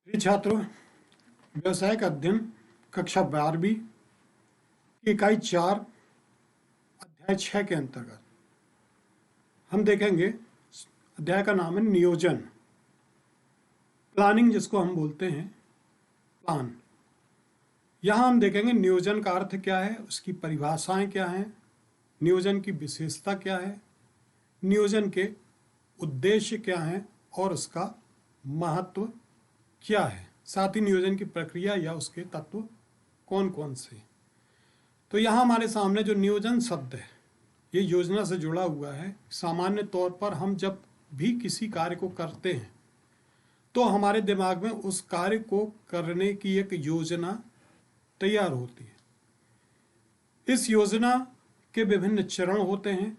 प्रिय छात्रों, व्यवसायिक अध्ययन कक्षा 12वीं की इकाई 4 अध्याय 6 के अंतर्गत हम देखेंगे। अध्याय का नाम है नियोजन, प्लानिंग, जिसको हम बोलते हैं प्लान। यहाँ हम देखेंगे नियोजन का अर्थ क्या है, उसकी परिभाषाएं क्या हैं, नियोजन की विशेषता क्या है, नियोजन के उद्देश्य क्या हैं और उसका महत्व क्या है, साथ ही नियोजन की प्रक्रिया या उसके तत्व कौन कौन से। तो यहाँ हमारे सामने जो नियोजन शब्द है ये योजना से जुड़ा हुआ है। सामान्य तौर पर हम जब भी किसी कार्य को करते हैं तो हमारे दिमाग में उस कार्य को करने की एक योजना तैयार होती है। इस योजना के विभिन्न चरण होते हैं,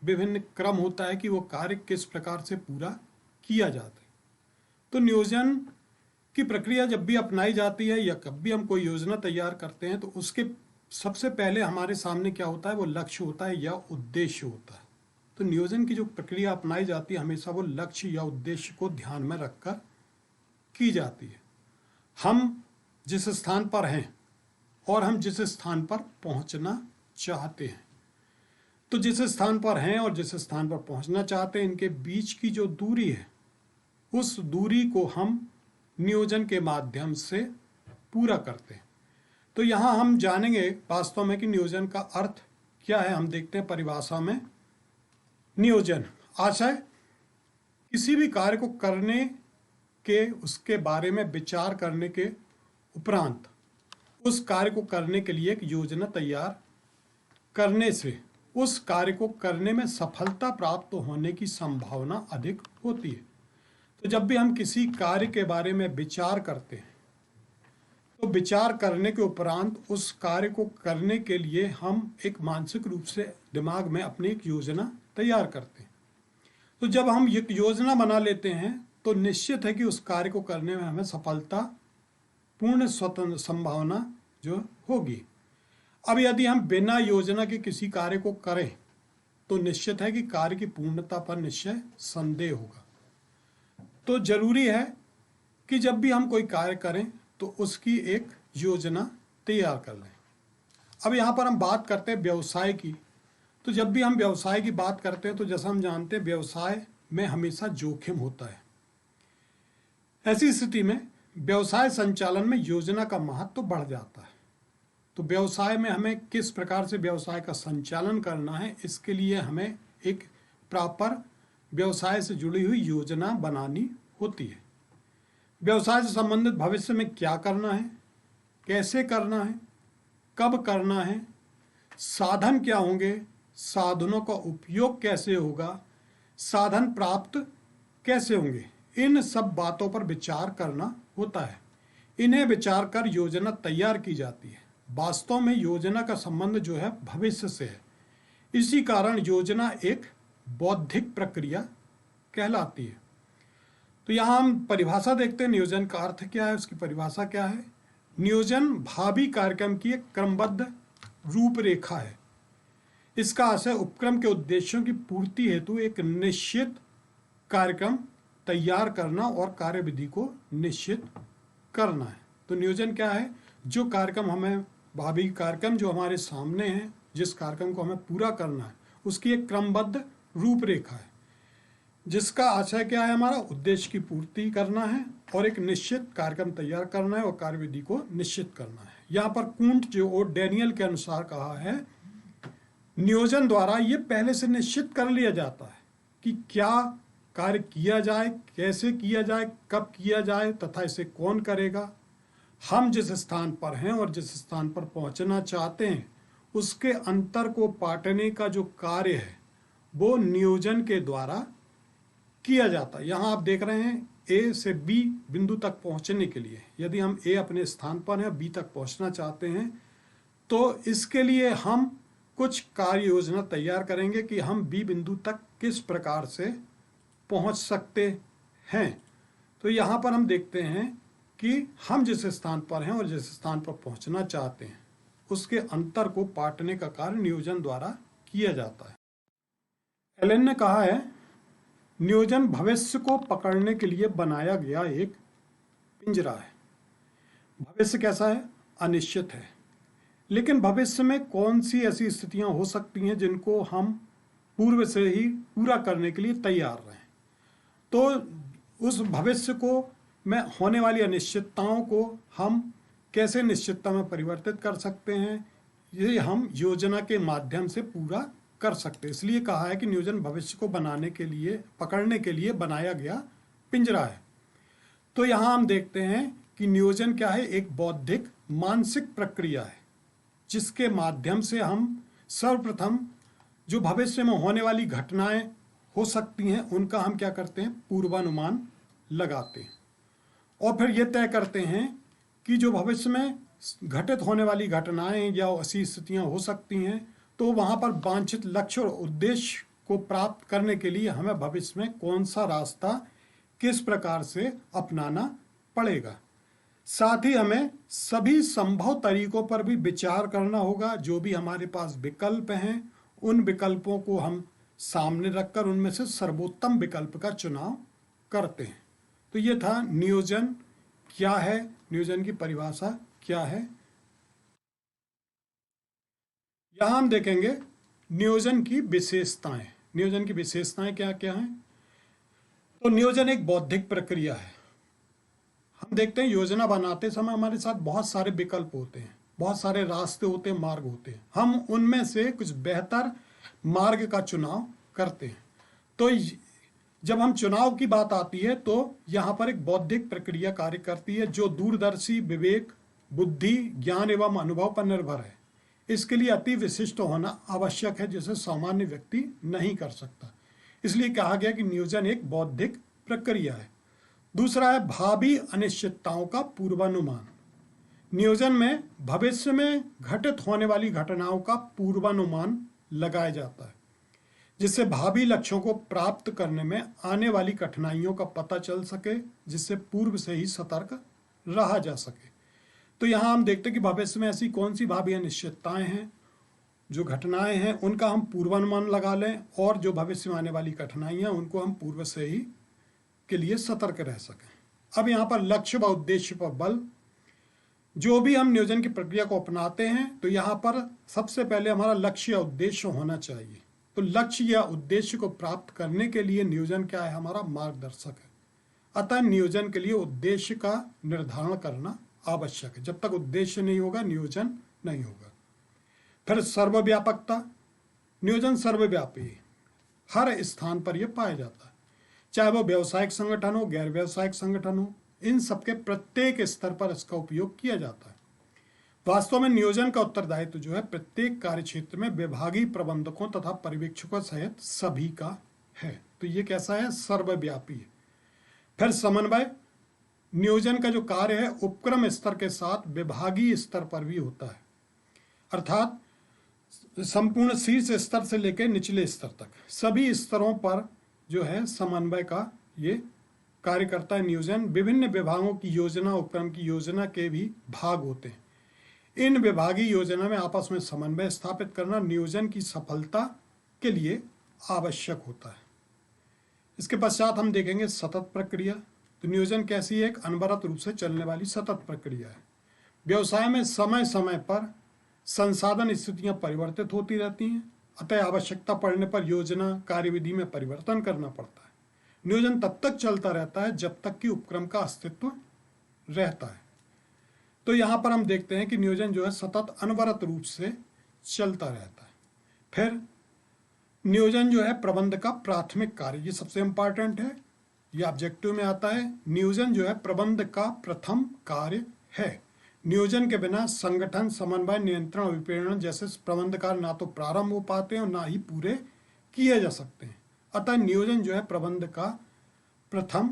विभिन्न क्रम होता है कि वो कार्य किस प्रकार से पूरा किया जाता है। तो नियोजन की प्रक्रिया जब भी अपनाई जाती है या कब भी हम कोई योजना तैयार करते हैं तो उसके सबसे पहले हमारे सामने क्या होता है, वो लक्ष्य होता है या उद्देश्य होता है। तो नियोजन की जो प्रक्रिया अपनाई जाती है हमेशा वो लक्ष्य या उद्देश्य को ध्यान में रखकर की जाती है। हम जिस स्थान पर हैं और हम जिस स्थान पर पहुंचना चाहते हैं, तो जिस स्थान पर हैं और जिस स्थान पर पहुंचना चाहते हैं इनके बीच की जो दूरी है उस दूरी को हम नियोजन के माध्यम से पूरा करते हैं। तो यहाँ हम जानेंगे वास्तव में कि नियोजन का अर्थ क्या है। हम देखते हैं परिभाषा में। नियोजन आशय किसी भी कार्य को करने के उसके बारे में विचार करने के उपरांत उस कार्य को करने के लिए एक योजना तैयार करने से उस कार्य को करने में सफलता प्राप्त होने की संभावना अधिक होती है। तो जब भी हम किसी कार्य के बारे में विचार करते हैं तो विचार करने के उपरांत उस कार्य को करने के लिए हम एक मानसिक रूप से दिमाग में अपनी एक योजना तैयार करते हैं। तो जब हम एक योजना बना लेते हैं तो निश्चित है कि उस कार्य को करने में हमें सफलता पूर्ण स्वतंत्र संभावना जो होगी। अब यदि हम बिना योजना के किसी कार्य को करें तो निश्चित है कि कार्य की पूर्णता पर निश्चय संदेह होगा। तो जरूरी है कि जब भी हम कोई कार्य करें तो उसकी एक योजना तैयार कर लें। अब यहाँ पर हम बात करते हैं व्यवसाय की। तो जब भी हम व्यवसाय की बात करते हैं तो जैसा हम जानते हैं व्यवसाय में हमेशा जोखिम होता है। ऐसी स्थिति में व्यवसाय संचालन में योजना का महत्व बढ़ जाता है। तो व्यवसाय में हमें किस प्रकार से व्यवसाय का संचालन करना है, इसके लिए हमें एक प्रॉपर व्यवसाय से जुड़ी हुई योजना बनानी होती है। व्यवसाय से संबंधित भविष्य में क्या करना है, कैसे करना है, कब करना है, साधन क्या होंगे, साधनों का उपयोग कैसे होगा, साधन प्राप्त कैसे होंगे, इन सब बातों पर विचार करना होता है। इन्हें विचार कर योजना तैयार की जाती है। वास्तव में योजना का संबंध जो है भविष्य से है। इसी कारण योजना एक बौद्धिक प्रक्रिया कहलाती है। तो यहाँ हम परिभाषा देखते हैं। नियोजन का अर्थ क्या है, उसकी परिभाषा क्या है। नियोजन भावी कार्यक्रम की एक क्रमबद्ध रूपरेखा है। इसका आशय उपक्रम के उद्देश्यों की पूर्ति हेतु एक निश्चित कार्यक्रम तैयार करना और कार्यविधि को निश्चित करना है। तो नियोजन क्या है, जो कार्यक्रम हमें भावी कार्यक्रम जो हमारे सामने है, जिस कार्यक्रम को हमें पूरा करना है उसकी एक क्रमबद्ध रूपरेखा है जिसका आशय क्या है, हमारा उद्देश्य की पूर्ति करना है और एक निश्चित कार्यक्रम तैयार करना है और कार्यविधि को निश्चित करना है। यहाँ पर कुंट जो और डैनियल के अनुसार कहा है, नियोजन द्वारा ये पहले से निश्चित कर लिया जाता है कि क्या कार्य किया जाए, कैसे किया जाए, कब किया जाए तथा इसे कौन करेगा। हम जिस स्थान पर हैं और जिस स्थान पर पहुंचना चाहते हैं उसके अंतर को पाटने का जो कार्य है वो नियोजन के द्वारा किया जाता है। यहाँ आप देख रहे हैं ए से बी बिंदु तक पहुंचने के लिए यदि हम ए अपने स्थान पर हैं बी तक पहुंचना चाहते हैं तो इसके लिए हम कुछ कार्य योजना तैयार करेंगे कि हम बी बिंदु तक किस प्रकार से पहुंच सकते हैं। तो यहाँ पर हम देखते हैं कि हम जिस स्थान पर हैं और जिस स्थान पर पहुंचना चाहते हैं उसके अंतर को पाटने का कार्य नियोजन द्वारा किया जाता है। एलन ने कहा है, नियोजन भविष्य को पकड़ने के लिए बनाया गया एक पिंजरा है। भविष्य कैसा है? अनिश्चित है। लेकिन भविष्य में कौन सी ऐसी स्थितियां हो सकती हैं जिनको हम पूर्व से ही पूरा करने के लिए तैयार रहें? तो उस भविष्य को में होने वाली अनिश्चितताओं को हम कैसे निश्चितता में परिवर्तित कर सकते हैं, ये हम योजना के माध्यम से पूरा कर सकते हैं। इसलिए कहा है कि नियोजन भविष्य को बनाने के लिए, पकड़ने के लिए बनाया गया पिंजरा है। तो यहाँ हम देखते हैं कि नियोजन क्या है? एक बौद्धिक मानसिक प्रक्रिया है जिसके माध्यम से हम सर्वप्रथम जो भविष्य में होने वाली घटनाएं हो सकती हैं उनका हम क्या करते हैं? पूर्वानुमान लगाते हैं और फिर ये तय करते हैं कि जो भविष्य में घटित होने वाली घटनाएं या ऐसी स्थितियां हो सकती हैं तो वहां पर वांछित लक्ष्य और उद्देश्य को प्राप्त करने के लिए हमें भविष्य में कौन सा रास्ता किस प्रकार से अपनाना पड़ेगा। साथ ही हमें सभी संभव तरीकों पर भी विचार करना होगा। जो भी हमारे पास विकल्प हैं उन विकल्पों को हम सामने रखकर उनमें से सर्वोत्तम विकल्प का चुनाव करते हैं। तो ये था नियोजन क्या है, नियोजन की परिभाषा क्या है। यहां हम देखेंगे नियोजन की विशेषताएं। नियोजन की विशेषताएं क्या क्या हैं? तो नियोजन एक बौद्धिक प्रक्रिया है। हम देखते हैं योजना बनाते समय हमारे साथ बहुत सारे विकल्प होते हैं, बहुत सारे रास्ते होते हैं, मार्ग होते हैं। हम उनमें से कुछ बेहतर मार्ग का चुनाव करते हैं। तो जब हम चुनाव की बात आती है तो यहाँ पर एक बौद्धिक प्रक्रिया कार्य करती है जो दूरदर्शी, विवेक, बुद्धि, ज्ञान एवं अनुभव पर निर्भर है। इसके लिए अति विशिष्ट होना आवश्यक है जिसे सामान्य व्यक्ति नहीं कर सकता। इसलिए कहा गया कि नियोजन एक बौद्धिक प्रक्रिया है। दूसरा है भावी अनिश्चितताओं का पूर्वानुमान। नियोजन में भविष्य में घटित होने वाली घटनाओं का पूर्वानुमान लगाया जाता है जिससे भावी लक्ष्यों को प्राप्त करने में आने वाली कठिनाइयों का पता चल सके, जिससे पूर्व से ही सतर्क रहा जा सके। तो यहाँ हम देखते हैं कि भविष्य में ऐसी कौन सी भावी अनिश्चितताएं हैं, जो घटनाएं हैं उनका हम पूर्वानुमान लगा लें और जो भविष्य में आने वाली कठिनाइयां उनको हम पूर्व से ही के लिए सतर्क रह सकें। अब यहाँ पर लक्ष्य व उद्देश्य पर बल। जो भी हम नियोजन की प्रक्रिया को अपनाते हैं तो यहाँ पर सबसे पहले हमारा लक्ष्य या उद्देश्य होना चाहिए। तो लक्ष्य या उद्देश्य को प्राप्त करने के लिए नियोजन क्या है? हमारा मार्गदर्शक है। अतः नियोजन के लिए उद्देश्य का निर्धारण करना आवश्यक है। जब तक उद्देश्य नहीं होगा नियोजन नहीं होगा। फिर सर्वव्यापकता। नियोजन सर्वव्यापी है, हर स्थान पर यह पाया जाता है, चाहे वो व्यावसायिक संगठन हो, गैर व्यावसायिक संगठन हो, इन सबके प्रत्येक स्तर पर इसका उपयोग किया जाता है। वास्तव में नियोजन का उत्तरदायित्व जो है प्रत्येक कार्य क्षेत्र में विभागीय प्रबंधकों तथा पर्यवेक्षकों सहित सभी का है। तो ये कैसा है? सर्वव्यापी है। फिर समन्वय। नियोजन का जो कार्य है उपक्रम स्तर के साथ विभागीय स्तर पर भी होता है, अर्थात संपूर्ण शीर्ष स्तर से लेकर निचले स्तर तक सभी स्तरों पर जो है समन्वय का ये कार्य करता है। नियोजन विभिन्न विभागों की योजना, उपक्रम की योजना के भी भाग होते हैं। इन विभागीय योजना में आपस में समन्वय स्थापित करना नियोजन की सफलता के लिए आवश्यक होता है। इसके पश्चात हम देखेंगे सतत प्रक्रिया। तो नियोजन कैसी है? एक अनवरत रूप से चलने वाली सतत प्रक्रिया है। व्यवसाय में समय समय पर संसाधन स्थितियां परिवर्तित होती रहती हैं, अतः आवश्यकता पड़ने पर योजना कार्यविधि में परिवर्तन करना पड़ता है। नियोजन तब तक चलता रहता है जब तक कि उपक्रम का अस्तित्व रहता है। तो यहाँ पर हम देखते हैं कि नियोजन जो है सतत अनवरत रूप से चलता रहता है। फिर नियोजन जो है प्रबंध का प्राथमिक कार्य, ये सबसे इंपॉर्टेंट है, ये ऑब्जेक्टिव में आता है। नियोजन जो है प्रबंध का प्रथम कार्य है। नियोजन के बिना संगठन, समन्वय, नियंत्रण और विपणन जैसे प्रबंध कार्य ना तो प्रारंभ हो पाते हैं और ना ही पूरे किए जा सकते हैं। अतः नियोजन जो है प्रबंध का प्रथम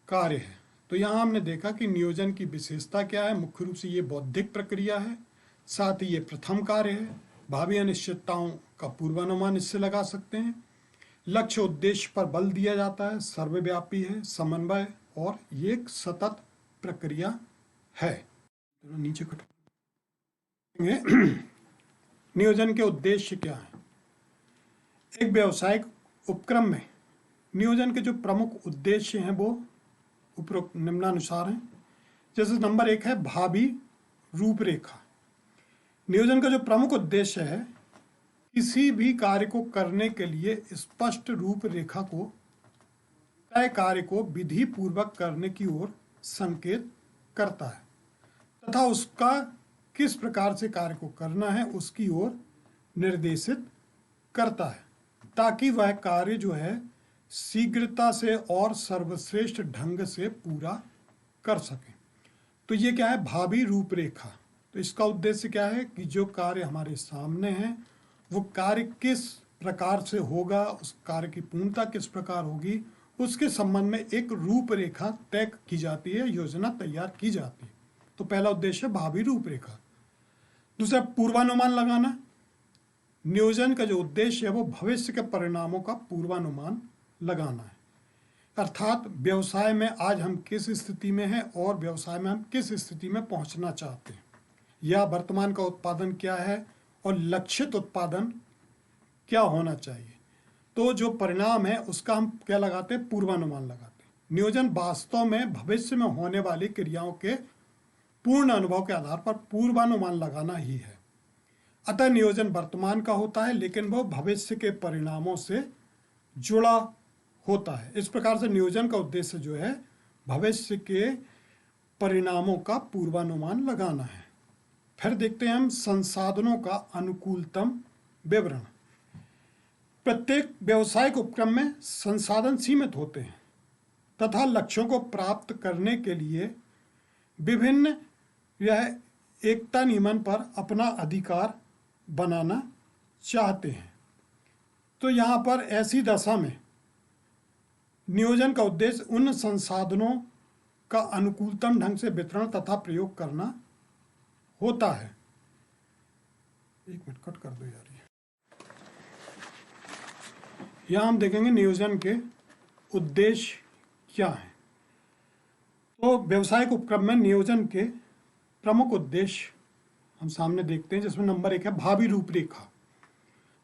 कार्य है। तो यहाँ हमने देखा कि नियोजन की विशेषता क्या है। मुख्य रूप से ये बौद्धिक प्रक्रिया है, साथ ही ये प्रथम कार्य है। भावी अनिश्चितताओं का पूर्वानुमान इससे लगा सकते हैं। लक्ष्य उद्देश्य पर बल दिया जाता है, सर्वव्यापी है, समन्वय, और ये एक सतत प्रक्रिया है। तो नीचे नियोजन के उद्देश्य क्या है? एक व्यावसायिक उपक्रम में नियोजन के जो प्रमुख उद्देश्य हैं वो उपरोक्त निम्नानुसार हैं। जैसे नंबर 1 है भावी रूपरेखा। नियोजन का जो प्रमुख उद्देश्य है, किसी भी कार्य को करने के लिए स्पष्ट रूपरेखा को, तय कार्य को विधि पूर्वक करने की ओर संकेत करता है तथा उसका किस प्रकार से कार्य को करना है उसकी ओर निर्देशित करता है, ताकि वह कार्य जो है शीघ्रता से और सर्वश्रेष्ठ ढंग से पूरा कर सके। तो ये क्या है, भावी रूपरेखा। तो इसका उद्देश्य क्या है कि जो कार्य हमारे सामने है वो कार्य किस प्रकार से होगा, उस कार्य की पूर्णता किस प्रकार होगी, उसके संबंध में एक रूपरेखा तय की जाती है, योजना तैयार की जाती है। तो पहला उद्देश्य भावी रूपरेखा। दूसरा पूर्वानुमान लगाना। नियोजन का जो उद्देश्य है वो भविष्य के परिणामों का पूर्वानुमान लगाना है, अर्थात व्यवसाय में आज हम किस स्थिति में हैं और व्यवसाय में हम किस स्थिति में पहुंचना चाहते हैं, या वर्तमान का उत्पादन क्या है और लक्षित उत्पादन क्या होना चाहिए। तो जो परिणाम है उसका हम क्या लगाते हैं, पूर्वानुमान लगाते हैं। नियोजन वास्तव में भविष्य में होने वाली क्रियाओं के पूर्ण अनुभव के आधार पर पूर्वानुमान लगाना ही है। अतः नियोजन वर्तमान का होता है लेकिन वह भविष्य के परिणामों से जुड़ा होता है। इस प्रकार से नियोजन का उद्देश्य जो है भविष्य के परिणामों का पूर्वानुमान लगाना है। फिर देखते हैं हम संसाधनों का अनुकूलतम विवरण। प्रत्येक व्यावसायिक उपक्रम में संसाधन सीमित होते हैं तथा लक्ष्यों को प्राप्त करने के लिए विभिन्न यह एकता नियमन पर अपना अधिकार बनाना चाहते हैं। तो यहाँ पर ऐसी दशा में नियोजन का उद्देश्य उन संसाधनों का अनुकूलतम ढंग से वितरण तथा प्रयोग करना होता है। एक मिनट कट कर दो यार। यहाँ हम देखेंगे नियोजन के उद्देश्य क्या है। तो व्यावसायिक उपक्रम में नियोजन के प्रमुख उद्देश्य हम सामने देखते हैं, जिसमें नंबर 1 है भावी रूपरेखा।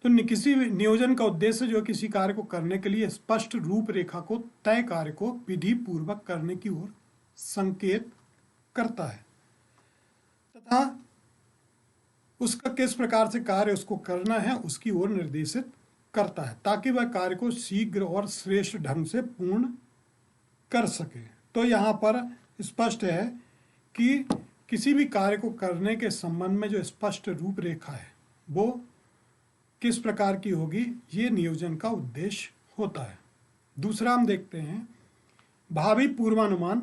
तो किसी नियोजन का उद्देश्य जो किसी कार्य को करने के लिए स्पष्ट रूपरेखा को, तय कार्य को विधि पूर्वक करने की ओर संकेत करता है तथा उसका किस प्रकार से कार्य उसको करना है उसकी ओर निर्देशित करता है, ताकि वह कार्य को शीघ्र और श्रेष्ठ ढंग से पूर्ण कर सके। तो यहाँ पर स्पष्ट है कि किसी भी कार्य को करने के संबंध में जो स्पष्ट रूपरेखा है वो किस प्रकार की होगी, ये नियोजन का उद्देश्य होता है। दूसरा हम देखते हैं भावी पूर्वानुमान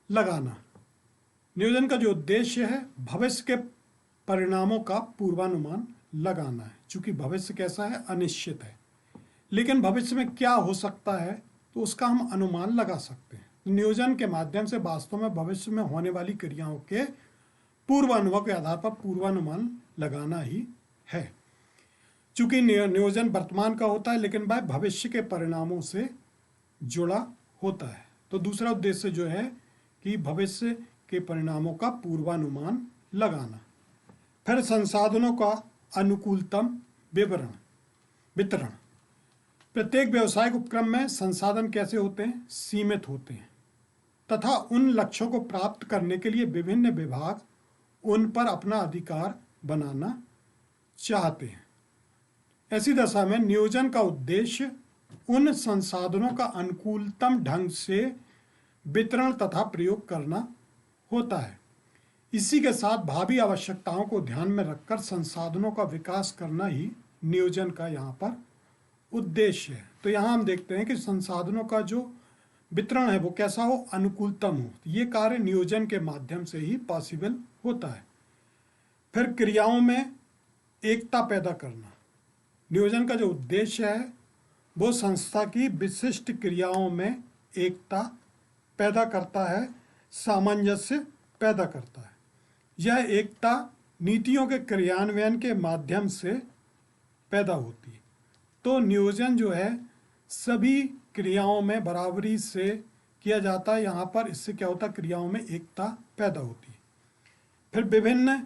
लगाना। नियोजन का जो उद्देश्य है भविष्य के परिणामों का पूर्वानुमान लगाना है। चूंकि भविष्य कैसा है, अनिश्चित है, लेकिन भविष्य में क्या हो सकता है तो उसका हम अनुमान लगा सकते हैं। नियोजन के माध्यम से वास्तव में भविष्य में होने वाली क्रियाओं के पूर्वानुभव के आधार पर पूर्वानुमान लगाना ही है। चूंकि नियोजन वर्तमान का होता है लेकिन वह भविष्य के परिणामों से जुड़ा होता है। तो दूसरा उद्देश्य जो है कि भविष्य के परिणामों का पूर्वानुमान लगाना। फिर संसाधनों का अनुकूलतम वितरण। प्रत्येक व्यावसायिक उपक्रम में संसाधन कैसे होते हैं, सीमित होते हैं तथा उन लक्ष्यों को प्राप्त करने के लिए विभिन्न विभाग उन पर अपना अधिकार बनाना चाहते हैं। ऐसी दशा में नियोजन का उद्देश्य उन संसाधनों का अनुकूलतम ढंग से वितरण तथा प्रयोग करना होता है। इसी के साथ भावी आवश्यकताओं को ध्यान में रखकर संसाधनों का विकास करना ही नियोजन का यहाँ पर उद्देश्य है। तो यहाँ हम देखते हैं कि संसाधनों का जो वितरण है वो कैसा हो, अनुकूलतम हो। ये कार्य नियोजन के माध्यम से ही पॉसिबल होता है। फिर क्रियाओं में एकता पैदा करना। नियोजन का जो उद्देश्य है वो संस्था की विशिष्ट क्रियाओं में एकता पैदा करता है, सामंजस्य पैदा करता है। यह एकता नीतियों के क्रियान्वयन के माध्यम से पैदा होती है। तो नियोजन जो है सभी क्रियाओं में बराबरी से किया जाता है यहाँ पर। इससे क्या होता है, क्रियाओं में एकता पैदा होती है। फिर विभिन्न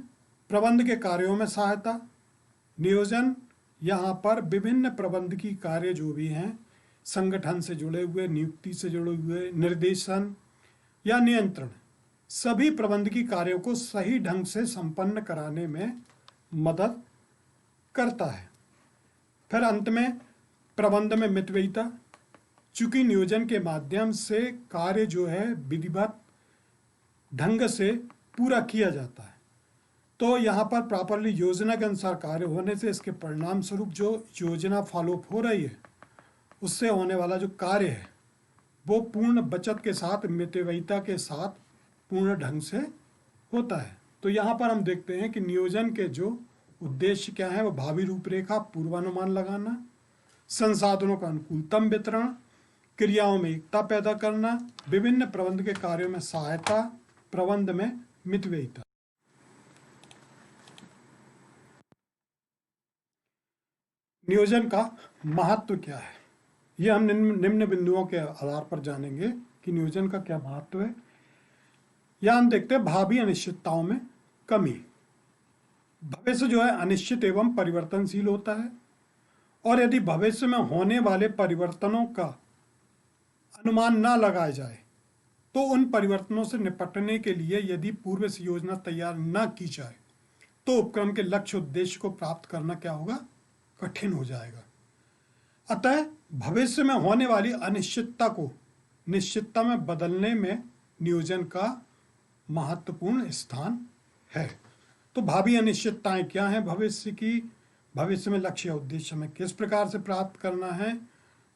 प्रबंध के कार्यों में सहायता। नियोजन यहाँ पर विभिन्न प्रबंधकीय कार्य जो भी हैं, संगठन से जुड़े हुए, नियुक्ति से जुड़े हुए, निर्देशन या नियंत्रण, सभी प्रबंधकीय कार्यों को सही ढंग से संपन्न कराने में मदद करता है। फिर अंत में प्रबंध में मितव्ययिता, चूंकि नियोजन के माध्यम से कार्य जो है विधिवत ढंग से पूरा किया जाता है, तो यहाँ पर प्रॉपरली योजना के अनुसार कार्य होने से इसके परिणाम स्वरूप जो योजना फॉलोअप हो रही है उससे होने वाला जो कार्य है वो पूर्ण बचत के साथ, मितव्ययिता के साथ पूर्ण ढंग से होता है। तो यहाँ पर हम देखते हैं कि नियोजन के जो उद्देश्य क्या है वो भावी रूपरेखा, पूर्वानुमान लगाना, संसाधनों का अनुकूलतम वितरण, क्रियाओं में एकता पैदा करना, विभिन्न प्रबंध के कार्यों में सहायता, प्रबंध में मितव्ययिता। नियोजन का महत्व क्या है, यह हम निम्न बिंदुओं के आधार पर जानेंगे कि नियोजन का क्या महत्व है। यह हम देखते हैं भावी अनिश्चितताओं में कमी। भविष्य जो है अनिश्चित एवं परिवर्तनशील होता है, और यदि भविष्य में होने वाले परिवर्तनों का अनुमान ना लगाया जाए तो उन परिवर्तनों से निपटने के लिए यदि पूर्व से योजना तैयार ना की जाए तो उपक्रम के लक्ष्य उद्देश्य को प्राप्त करना क्या होगा, कठिन हो जाएगा। अतः भविष्य में होने वाली अनिश्चितता को निश्चितता में बदलने में नियोजन का महत्वपूर्ण स्थान है। तो भावी अनिश्चितताएं क्या हैं भविष्य की, भविष्य में लक्ष्य या उद्देश्य में किस प्रकार से प्राप्त करना है,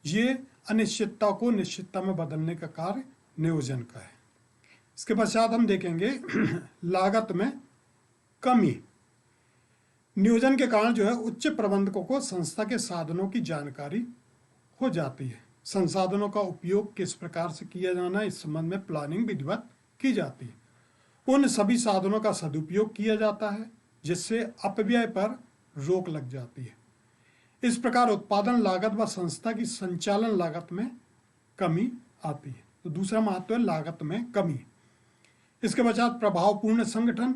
ये अनिश्चितता को निश्चितता में बदलने का कार्य नियोजन का है। इसके पश्चात हम देखेंगे लागत में कमी। नियोजन के कारण जो है उच्च प्रबंधकों को संस्था के साधनों की जानकारी हो जाती है। संसाधनों का उपयोग किस प्रकार से किया जाना है इस संबंध में प्लानिंग विधिवत की जाती है। उन सभी साधनों का सदुपयोग किया जाता है जिससे अपव्यय पर रोक लग जाती है। इस प्रकार उत्पादन लागत व संस्था की संचालन लागत में कमी आती है। तो दूसरा महत्व है लागत में कमी। इसके पश्चात प्रभावपूर्ण संगठन।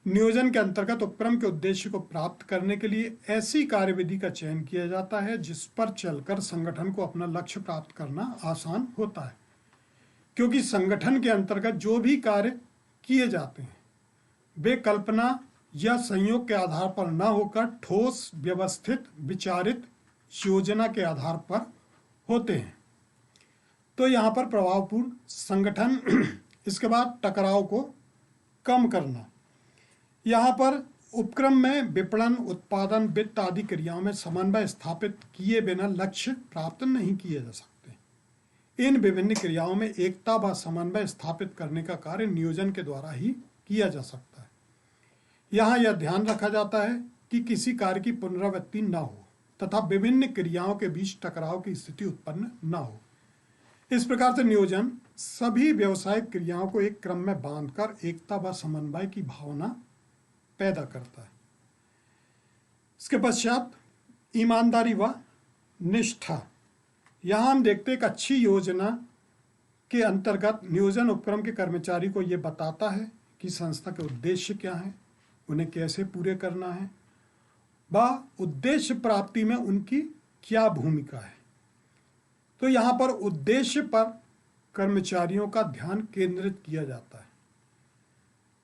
नियोजन के अंतर्गत उपक्रम के उद्देश्य को प्राप्त करने के लिए ऐसी कार्यविधि का चयन किया जाता है जिस पर चलकर संगठन को अपना लक्ष्य प्राप्त करना आसान होता है, क्योंकि संगठन के अंतर्गत जो भी कार्य किए जाते हैं वे कल्पना या संयोग के आधार पर न होकर ठोस, व्यवस्थित, विचारित योजना के आधार पर होते हैं। तो यहाँ पर प्रभावपूर्ण संगठन। इसके बाद टकराव को कम करना। यहाँ पर उपक्रम में विपणन, उत्पादन, वित्त आदि क्रियाओं में समन्वय स्थापित किए बिना लक्ष्य प्राप्त नहीं किए जा सकते। इन विभिन्न क्रियाओं में एकता व समन्वय स्थापित करने का कार्य नियोजन के द्वारा ही किया जा सकता है। यहाँ यह ध्यान रखा जाता है कि किसी कार्य की पुनरावृत्ति न हो तथा विभिन्न क्रियाओं के बीच टकराव की स्थिति उत्पन्न न हो। इस प्रकार से नियोजन सभी व्यवसायिक क्रियाओं को एक क्रम में बांधकर एकता व समन्वय की भावना पैदा करता है। इसके पश्चात ईमानदारी व निष्ठा। यहाँ हम देखते हैं एक अच्छी योजना के अंतर्गत नियोजन उपक्रम के कर्मचारी को ये बताता है कि संस्था के उद्देश्य क्या हैं, उन्हें कैसे पूरे करना है व उद्देश्य प्राप्ति में उनकी क्या भूमिका है। तो यहाँ पर उद्देश्य पर कर्मचारियों का ध्यान केंद्रित किया जाता है।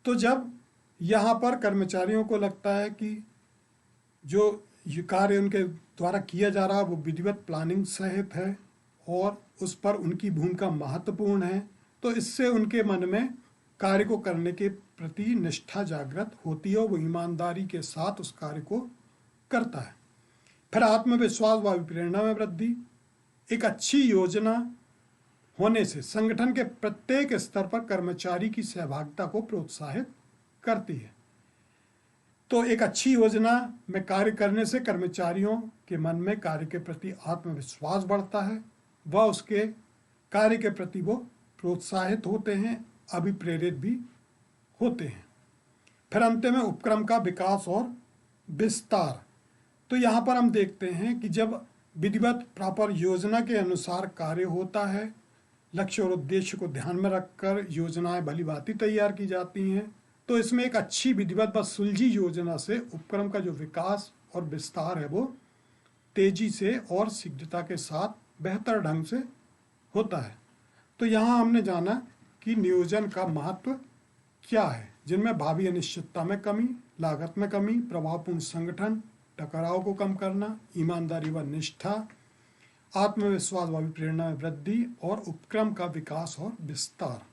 तो जब यहाँ पर कर्मचारियों को लगता है कि जो ये कार्य उनके द्वारा किया जा रहा है वो विधिवत प्लानिंग सहित है और उस पर उनकी भूमिका महत्वपूर्ण है, तो इससे उनके मन में कार्य को करने के प्रति निष्ठा जागृत होती है और वो ईमानदारी के साथ उस कार्य को करता है। फिर आत्मविश्वास व प्रेरणा में वृद्धि। एक अच्छी योजना होने से संगठन के प्रत्येक स्तर पर कर्मचारी की सहभागिता को प्रोत्साहित करती है। तो एक अच्छी योजना में कार्य करने से कर्मचारियों के मन में कार्य के प्रति आत्मविश्वास बढ़ता है, वह उसके कार्य के प्रति वो प्रोत्साहित होते हैं, अभिप्रेरित भी होते हैं। फिर अंत में उपक्रम का विकास और विस्तार। तो यहाँ पर हम देखते हैं कि जब विधिवत प्रॉपर योजना के अनुसार कार्य होता है, लक्ष्य और उद्देश्य को ध्यान में रखकर योजनाएं भलीभांति तैयार की जाती हैं, तो इसमें एक अच्छी विधिवत व सुलझी योजना से उपक्रम का जो विकास और विस्तार है वो तेजी से और शीघ्रता के साथ बेहतर ढंग से होता है। तो यहाँ हमने जाना कि नियोजन का महत्व क्या है, जिनमें भावी अनिश्चितता में कमी, लागत में कमी, प्रभावपूर्ण संगठन, टकराव को कम करना, ईमानदारी व निष्ठा, आत्मविश्वास व प्रेरणा में वृद्धि और उपक्रम का विकास और विस्तार।